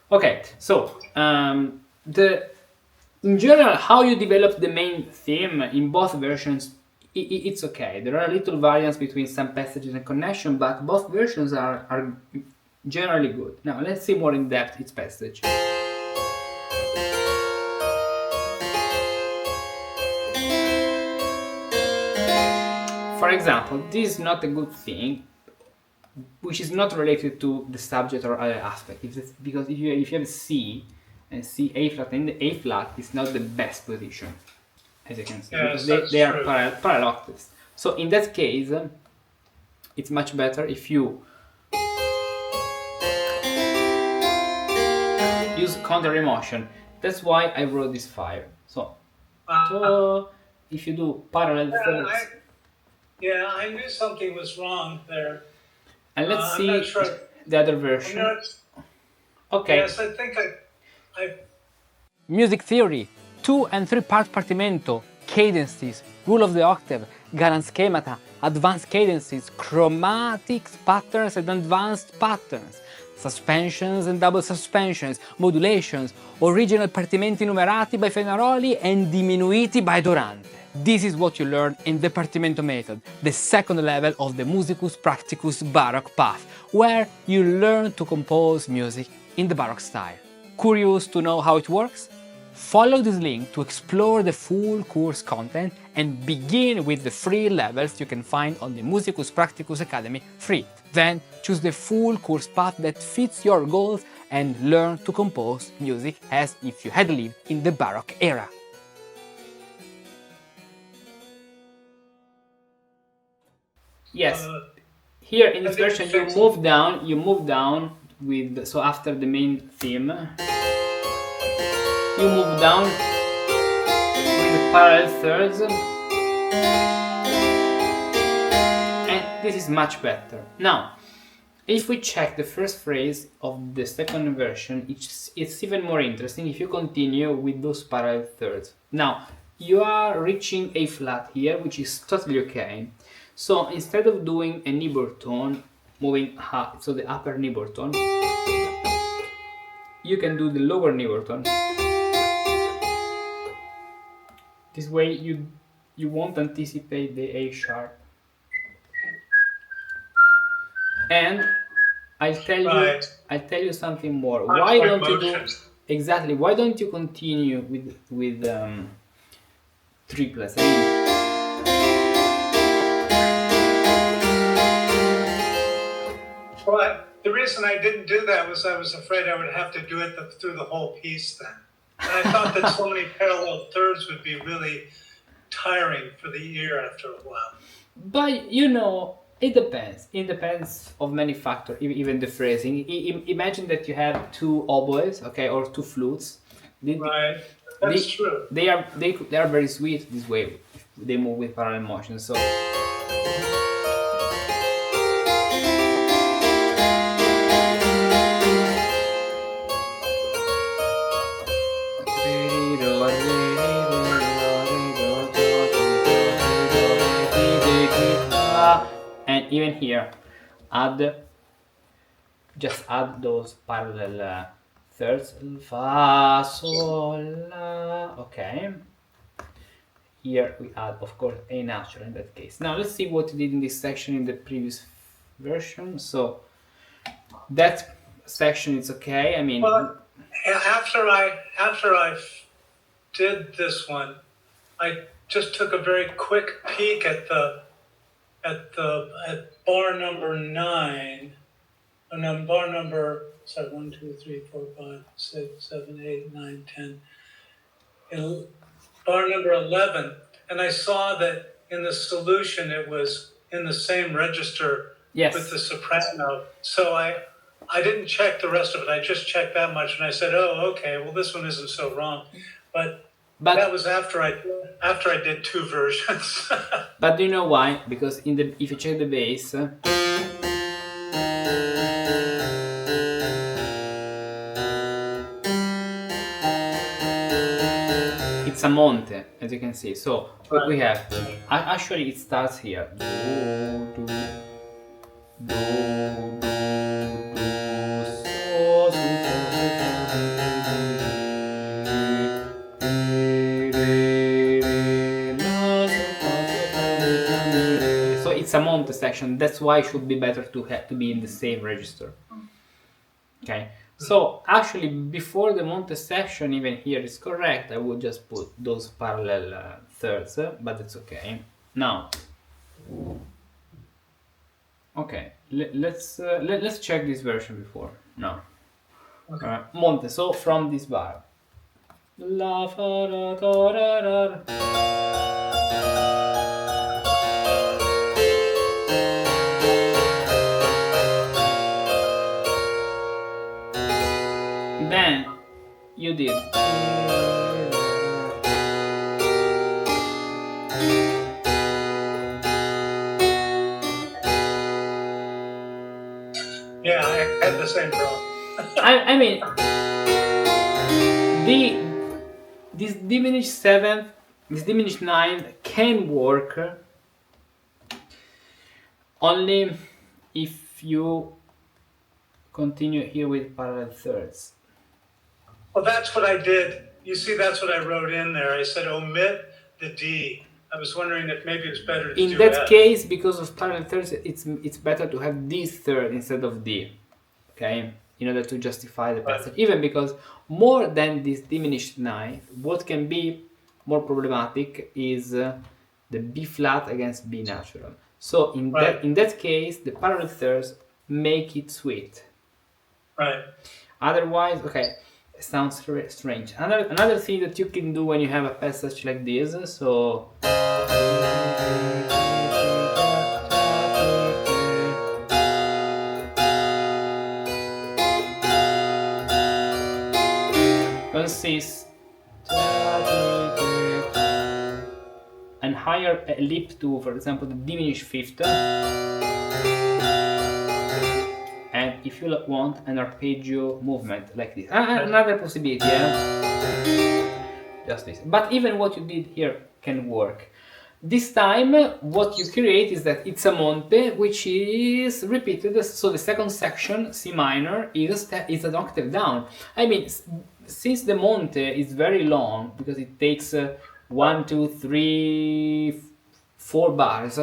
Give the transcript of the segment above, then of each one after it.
Okay, so the in general, how you develop the main theme in both versions, it's okay. There are little variants between some passages and connection, but both versions are generally good. Now let's see more in depth each passage. For example, this is not a good thing, which is not related to the subject or other aspect. Because if you have C and C A flat, and the A flat is not the best position, as you can see, Yes, because they that's are true. parallel octaves. So in that case, it's much better if you use counter emotion. That's why I wrote this 5. So if you do parallel Yeah, thirds, I knew something was wrong there. and let's I'm not see sure. the other I'm version. not. Okay. Yes, I think I Music theory, 2 and 3 part partimento, cadences, rule of the octave, Galan schemata, advanced cadences, chromatic patterns and advanced patterns, suspensions and double suspensions, modulations, original partimenti numerati by Fenaroli and diminuiti by Dorante. This is what you learn in the Partimento method, the second level of the Musicus Practicus Baroque path, where you learn to compose music in the Baroque style. Curious to know how it works? Follow this link to explore the full course content and begin with the free levels you can find on the Musicus Practicus Academy free. Then choose the full course path that fits your goals and learn to compose music as if you had lived in the Baroque era. Yes, here in this version you move down with, so after the main theme, you move down with parallel thirds, and this is much better. Now, if we check the first phrase of the second version, it's even more interesting if you continue with those parallel thirds. Now, you are reaching A flat here, which is totally okay. So instead of doing a neighbor tone, moving up, so the upper neighbor tone, you can do the lower neighbor tone. This way you won't anticipate the A sharp. And I'll tell you something more. Why don't you do exactly? Why don't you continue with triplets? Well, the reason I didn't do that was I was afraid I would have to do it through the whole piece then. And I thought that so many parallel thirds would be really tiring for the ear after a while. But you know, it depends. It depends of many factors, even the phrasing. Imagine that you have 2 oboes, okay, or 2 flutes. Right, that's true. They are very sweet this way. They move with parallel motion. So. And even here, just add those parallel thirds. Fa, sol, la. Okay. Here we add, of course, A natural in that case. Now let's see what we did in this section in the previous version. So that section is okay. I mean, well, after I did this one, I just took a very quick peek at bar number 9, and bar number 1, 2, 3, 4, 5, 6, 7, 8, 9, 10, bar number 11, and I saw that in the solution it was in the same register with the soprano. So I didn't check the rest of it. I just checked that much, and I said, "Oh, okay. Well, this one isn't so wrong." But that was after I did 2 versions. But do you know why? Because if you check the bass, it's a monte, as you can see. So what we have, actually it starts here. Do, do, do, do, do, so, section. That's why it should be better to be in the same register. Okay, so actually before the Monte section, even here is correct. I would just put those parallel thirds, but it's okay. Now, okay, let's check this version before. No, okay. Monte. So from this bar. La fa da da da da. Then you did. Yeah, I had the same problem. I mean, this diminished seventh, this diminished ninth can work only if you continue here with parallel thirds. Well, that's what I did. You see, that's what I wrote in there. I said omit the D. I was wondering if maybe it's better to do in that F. case, because of parallel thirds, it's better to have this third instead of D. Okay, in order to justify the passage. Right. Even because more than this diminished ninth, what can be more problematic is the B flat against B natural. So in that case, the parallel thirds make it sweet. Right. Otherwise, okay, it sounds strange. Another thing that you can do when you have a passage like this, so. Consists and higher leap to, for example, the diminished fifth, and if you want an arpeggio movement like this, another possibility, just this. But even what you did here can work. This time, what you create is that it's a Monte which is repeated. So the second section, C minor, is an octave down. I mean, since the Monte is very long, because it takes 1, 2, 3, 4 bars,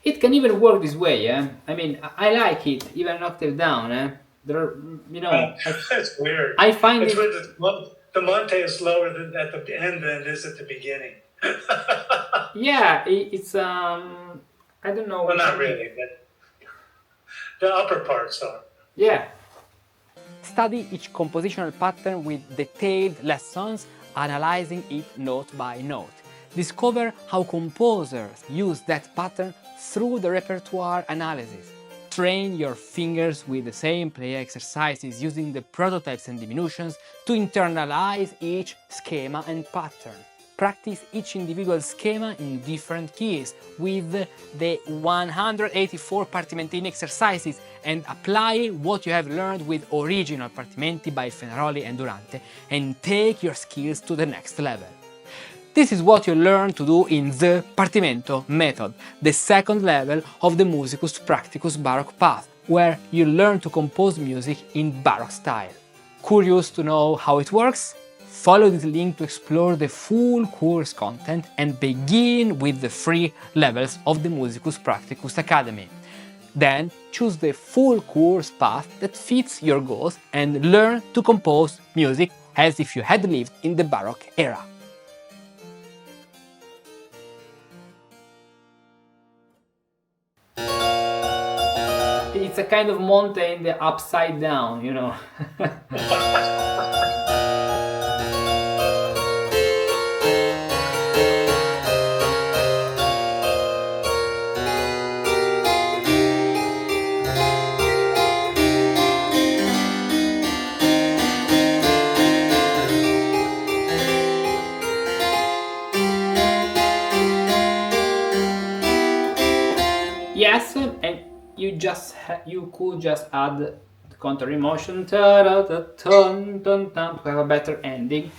it can even work this way. I mean, I like it, even an octave down. There are, That's weird. I find it's weird. The Monte is lower at the end than it is at the beginning. Yeah, it's I don't know. Well, not really, but the upper parts are. Yeah. Study each compositional pattern with detailed lessons, analyzing it note by note. Discover how composers use that pattern through the repertoire analysis. Train your fingers with the same play exercises using the prototypes and diminutions to internalize each schema and pattern. Practice each individual schema in different keys with the 184 partimenti exercises and apply what you have learned with original partimenti by Fenaroli and Durante and take your skills to the next level. This is what you learn to do in the Partimento method, the second level of the Musicus Practicus Baroque path, where you learn to compose music in Baroque style. Curious to know how it works? Follow this link to explore the full course content and begin with the free levels of the Musicus Practicus Academy. Then choose the full course path that fits your goals and learn to compose music as if you had lived in the Baroque era. It's a kind of Monte in the upside down, you know. Yes, and you could just add the counter emotion to have a better ending.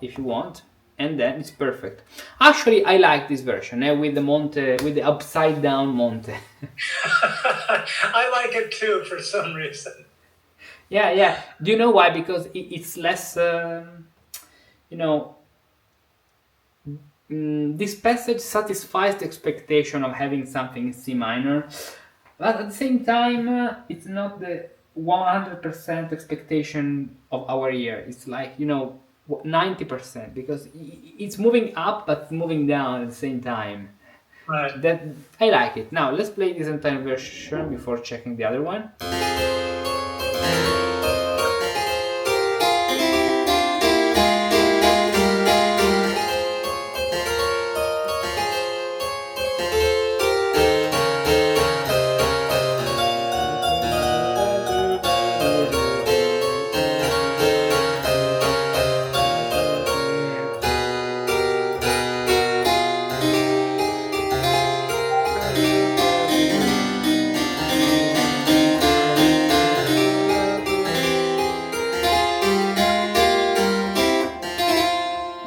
If you want, and then it's perfect. Actually, I like this version with the Monte, with the upside down Monte. I like it too for some reason. Yeah. Do you know why? Because it's less this passage satisfies the expectation of having something in C minor, but at the same time, it's not the 100% expectation of our ear. It's like 90%, because it's moving up but moving down at the same time. Right. That I like it. Now let's play this entire version before checking the other one.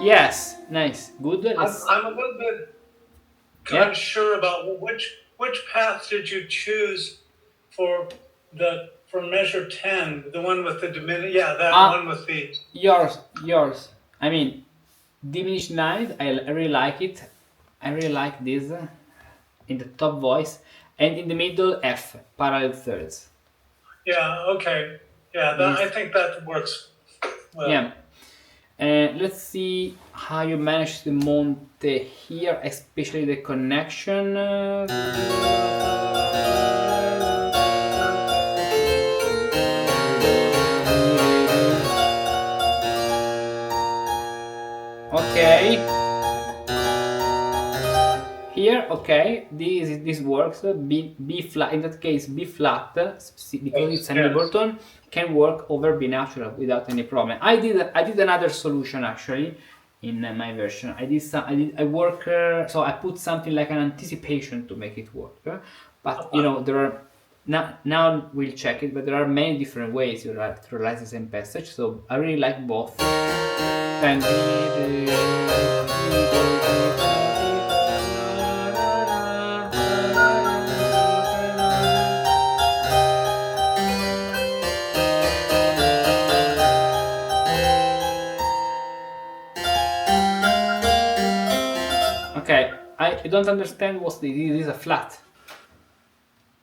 Yes, nice, good. I'm a little bit unsure about which path did you choose for measure 10, the one with the diminished. Yeah, that one with the yours. I mean, diminished ninth. I really like it. I really like this in the top voice, and in the middle F, parallel thirds. Yeah. Okay. Yeah. I think that works well. Yeah. Let's see how you manage the monte here, especially the connection. Okay. Here, okay, this works. B flat, in that case, B flat, because it's a Hamilton, can work over B natural without any problem. I did another solution actually in my version. I work, so I put something like an anticipation to make it work. But there are now we'll check it, but there are many different ways to realize the same passage. So I really like both. And okay, I don't understand what's this. This is a flat.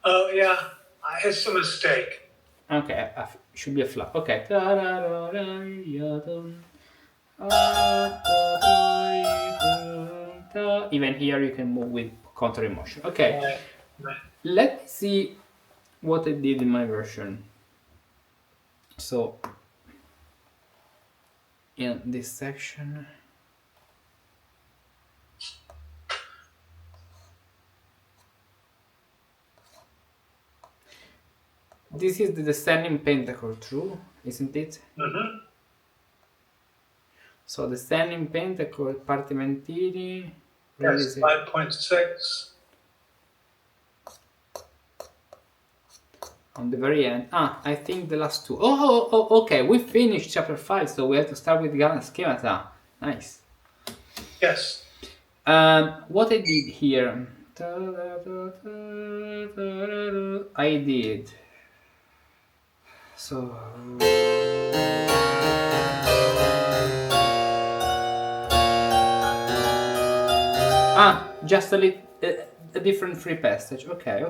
Oh yeah, it's a mistake. Okay, it should be a flat. Okay. Even here you can move with counter emotion. Okay. Right. Let's see what I did in my version. So in this section, this is the descending pentachord, true, isn't it? Mm-hmm. So descending pentachord, partimenti. Yes, 5.6. On the very end. I think the last two. Oh, okay. We finished chapter 5, so we have to start with Galan schemata. Nice. Yes. What I did here. I did. So. Just a different free passage. Okay.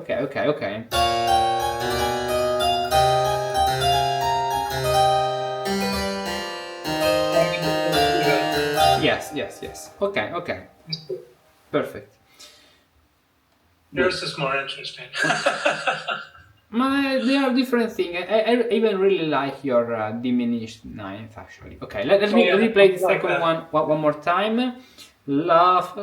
Yes. Okay. Perfect. Yours is more interesting. They are different things. I even really like your diminished ninth, actually. Okay, let me replay the second one more time. Love.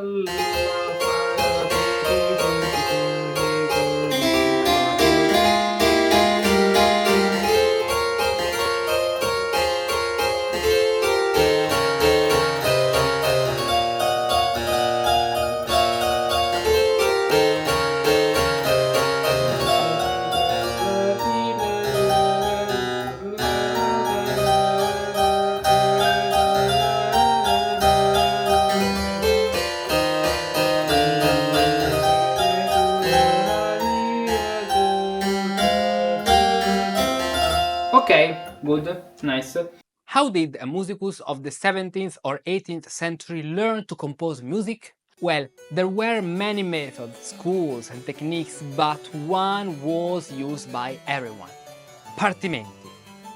Okay, good, nice. How did a musicus of the 17th or 18th century learn to compose music? Well, there were many methods, schools and techniques, but one was used by everyone. Partimenti,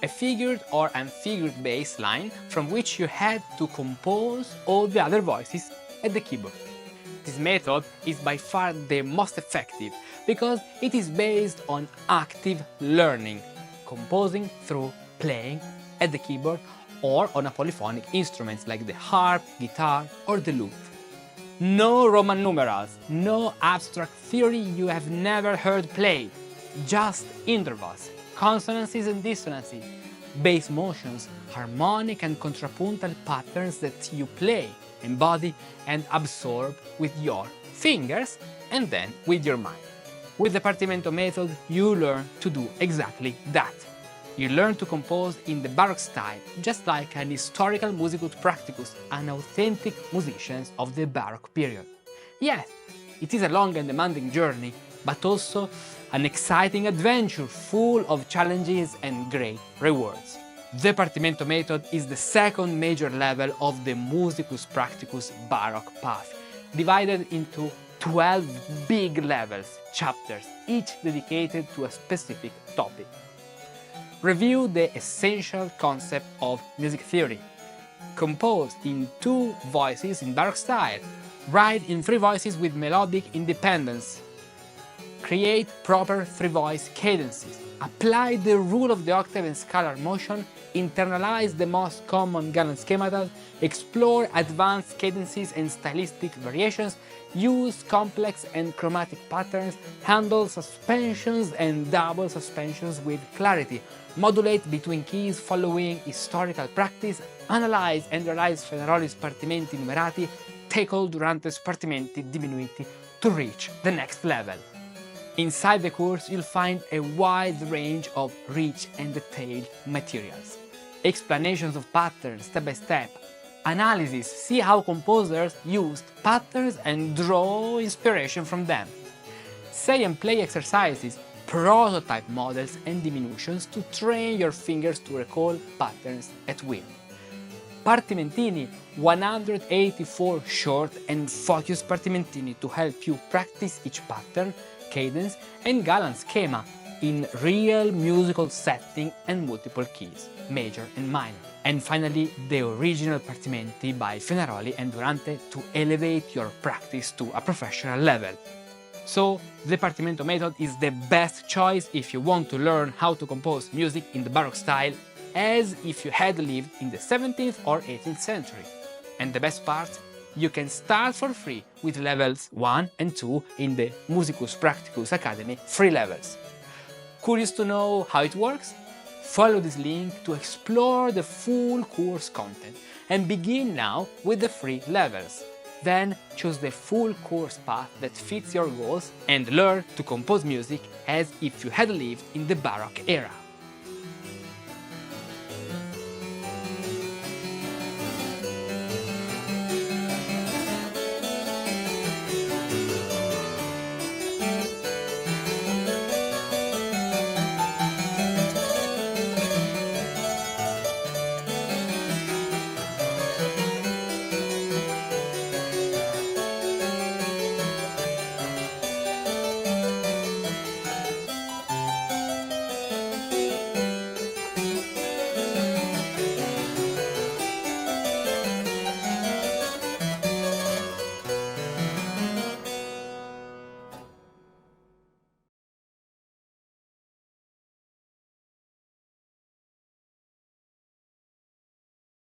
a figured or unfigured bass line from which you had to compose all the other voices at the keyboard. This method is by far the most effective because it is based on active learning, composing through playing at the keyboard or on a polyphonic instruments like the harp, guitar or the lute. No Roman numerals, no abstract theory you have never heard played, just intervals, consonances and dissonances, bass motions, harmonic and contrapuntal patterns that you play, embody and absorb with your fingers and then with your mind. With the Partimento method, you learn to do exactly that. You learn to compose in the Baroque style, just like an historical Musicus Practicus, an authentic musicians of the Baroque period. Yes, it is a long and demanding journey, but also an exciting adventure full of challenges and great rewards. The Partimento method is the second major level of the Musicus Practicus Baroque path, divided into 12 big levels, chapters, each dedicated to a specific topic. Review the essential concept of music theory. Compose in 2 voices in Baroque style. Write in 3 voices with melodic independence. Create proper 3-voice cadences. Apply the rule of the octave and scalar motion. Internalize the most common galant schemata. Explore advanced cadences and stylistic variations. Use complex and chromatic patterns. Handle suspensions and double suspensions with clarity. Modulate between keys following historical practice. Analyze and realize Fenaroli's partimenti numerati. Tackle Durante's partimenti diminuiti to reach the next level. Inside the course, you'll find a wide range of rich and detailed materials. Explanations of patterns step by step. Analysis, see how composers used patterns and draw inspiration from them. Say and play exercises, prototype models and diminutions to train your fingers to recall patterns at will. Partimentini, 184 short and focused partimentini to help you practice each pattern, cadence and galant schema in real musical setting and multiple keys, major and minor. And finally, the original partimenti by Fenaroli and Durante to elevate your practice to a professional level. So, the Partimento method is the best choice if you want to learn how to compose music in the Baroque style as if you had lived in the 17th or 18th century. And the best part? You can start for free with levels 1 and 2 in the Musicus Practicus Academy free levels. Curious to know how it works? Follow this link to explore the full course content and begin now with the free levels. Then choose the full course path that fits your goals and learn to compose music as if you had lived in the Baroque era.